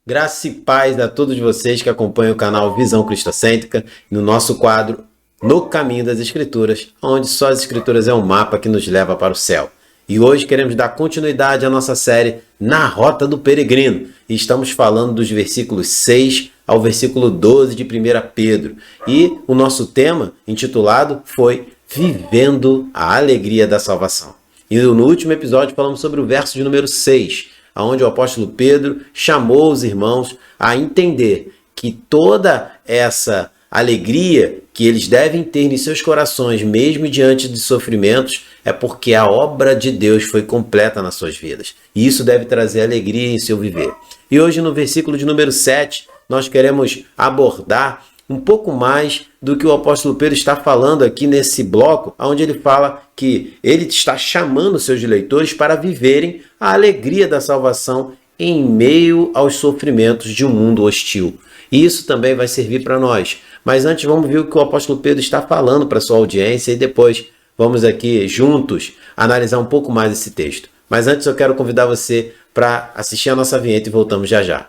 Graça e paz a todos vocês que acompanham o canal Visão Cristocêntrica no nosso quadro No Caminho das Escrituras, onde só as Escrituras é um mapa que nos leva para o céu. E hoje queremos dar continuidade à nossa série Na Rota do Peregrino. E estamos falando dos versículos 6 ao versículo 12 de 1 Pedro. E o nosso tema, intitulado, foi Vivendo a Alegria da Salvação. E no último episódio falamos sobre o verso de número 6, onde o apóstolo Pedro chamou os irmãos a entender que toda essa alegria que eles devem ter em seus corações, mesmo diante de sofrimentos, é porque a obra de Deus foi completa nas suas vidas. E isso deve trazer alegria em seu viver. E hoje, no versículo de número 7, nós queremos abordar um pouco mais do que o apóstolo Pedro está falando aqui nesse bloco, onde ele fala que ele está chamando seus leitores para viverem a alegria da salvação em meio aos sofrimentos de um mundo hostil. E isso também vai servir para nós. Mas antes vamos ver o que o apóstolo Pedro está falando para a sua audiência e depois vamos aqui juntos analisar um pouco mais esse texto. Mas antes eu quero convidar você para assistir a nossa vinheta e voltamos já já.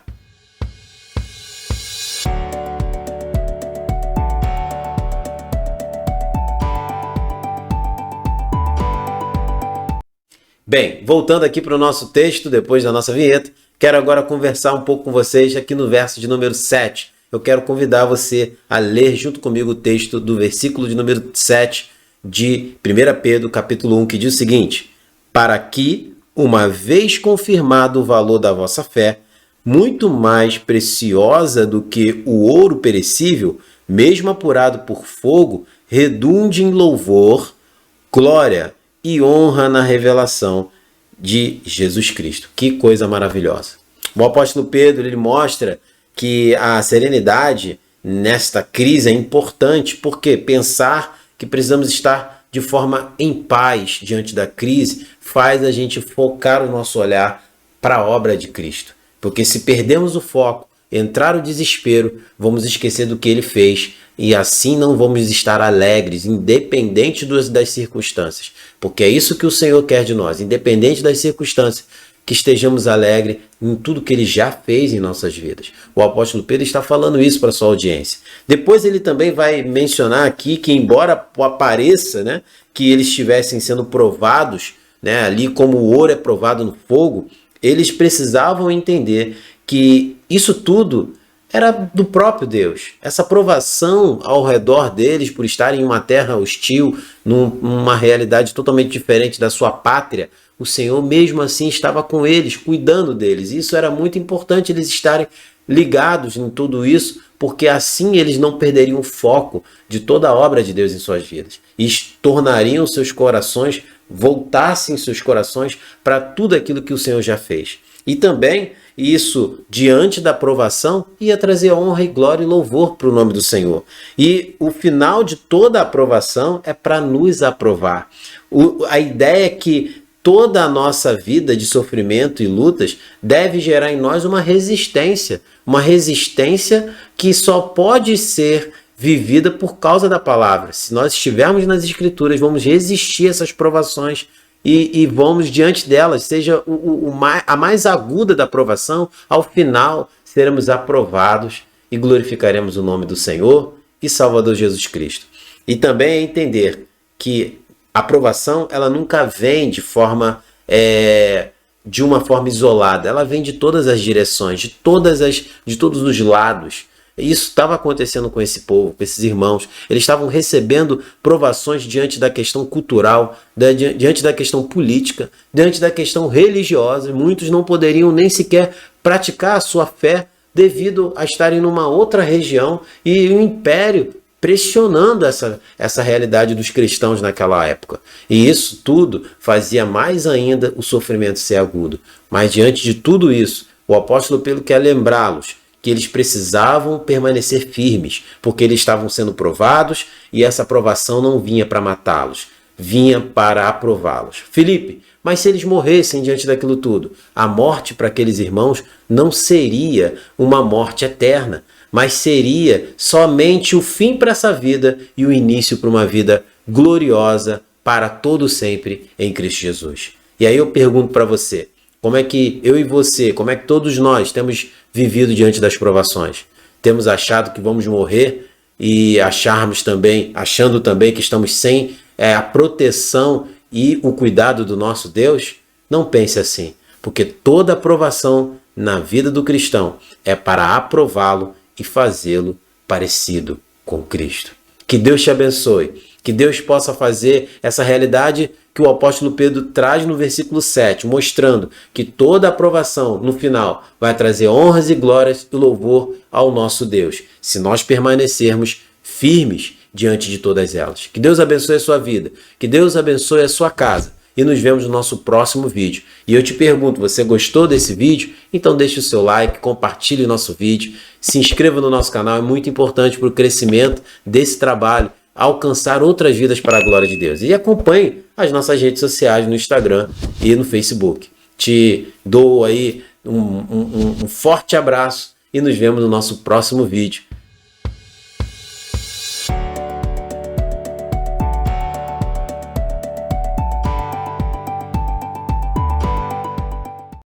Bem, voltando aqui para o nosso texto, depois da nossa vinheta, quero agora conversar um pouco com vocês aqui no verso de número 7. Eu quero convidar você a ler junto comigo o texto do versículo de número 7 de 1 Pedro, capítulo 1, que diz o seguinte: para que, uma vez confirmado o valor da vossa fé, muito mais preciosa do que o ouro perecível, mesmo apurado por fogo, redunde em louvor, glória e honra na revelação de Jesus Cristo. Que coisa maravilhosa. O apóstolo Pedro ele mostra que a serenidade nesta crise é importante, porque pensar que precisamos estar de forma em paz diante da crise faz a gente focar o nosso olhar para a obra de Cristo. Porque se perdemos o foco, entrar o desespero, vamos esquecer do que ele fez e assim não vamos estar alegres, independente das circunstâncias. Porque é isso que o Senhor quer de nós, independente das circunstâncias, que estejamos alegres em tudo que ele já fez em nossas vidas. O apóstolo Pedro está falando isso para a sua audiência. Depois ele também vai mencionar aqui que, embora pareça, né, que eles estivessem sendo provados, né, ali como o ouro é provado no fogo, eles precisavam entender que isso tudo era do próprio Deus. Essa provação ao redor deles, por estarem em uma terra hostil, numa realidade totalmente diferente da sua pátria, o Senhor mesmo assim estava com eles, cuidando deles. Isso era muito importante, eles estarem ligados em tudo isso, porque assim eles não perderiam o foco de toda a obra de Deus em suas vidas. E tornariam seus corações, voltassem seus corações para tudo aquilo que o Senhor já fez. E também isso, diante da provação, ia trazer honra e glória e louvor para o nome do Senhor. E o final de toda a aprovação é para nos aprovar. A ideia é que toda a nossa vida de sofrimento e lutas deve gerar em nós uma resistência que só pode ser vivida por causa da palavra. Se nós estivermos nas Escrituras, vamos resistir a essas provações e vamos diante delas, seja a mais aguda da provação, ao final seremos aprovados e glorificaremos o nome do Senhor e Salvador Jesus Cristo. E também é entender que a aprovação ela nunca vem de uma forma isolada, ela vem de todas as direções, de todos os lados. Isso estava acontecendo com esse povo, com esses irmãos. Eles estavam recebendo provações diante da questão cultural, diante da questão política, diante da questão religiosa. Muitos não poderiam nem sequer praticar a sua fé devido a estarem numa outra região e o império pressionando essa realidade dos cristãos naquela época. E isso tudo fazia mais ainda o sofrimento ser agudo. Mas diante de tudo isso, o apóstolo Pedro quer lembrá-los que eles precisavam permanecer firmes, porque eles estavam sendo provados e essa provação não vinha para matá-los, vinha para aprová-los. Filipe, mas se eles morressem diante daquilo tudo, a morte para aqueles irmãos não seria uma morte eterna, mas seria somente o fim para essa vida e o início para uma vida gloriosa para todo sempre em Cristo Jesus. E aí eu pergunto para você, Como é que eu e você, como é que todos nós temos vivido diante das provações? Temos achado que vamos morrer e achando também que estamos sem a proteção e o cuidado do nosso Deus? Não pense assim, porque toda aprovação na vida do cristão é para aprová-lo e fazê-lo parecido com Cristo. Que Deus te abençoe, que Deus possa fazer essa realidade que o apóstolo Pedro traz no versículo 7, mostrando que toda aprovação no final vai trazer honras e glórias e louvor ao nosso Deus, se nós permanecermos firmes diante de todas elas. Que Deus abençoe a sua vida, que Deus abençoe a sua casa e nos vemos no nosso próximo vídeo. E eu te pergunto, você gostou desse vídeo? Então deixe o seu like, compartilhe o nosso vídeo, se inscreva no nosso canal, é muito importante para o crescimento desse trabalho, alcançar outras vidas para a glória de Deus. E acompanhe as nossas redes sociais no Instagram e no Facebook. Te dou aí um forte abraço e nos vemos no nosso próximo vídeo.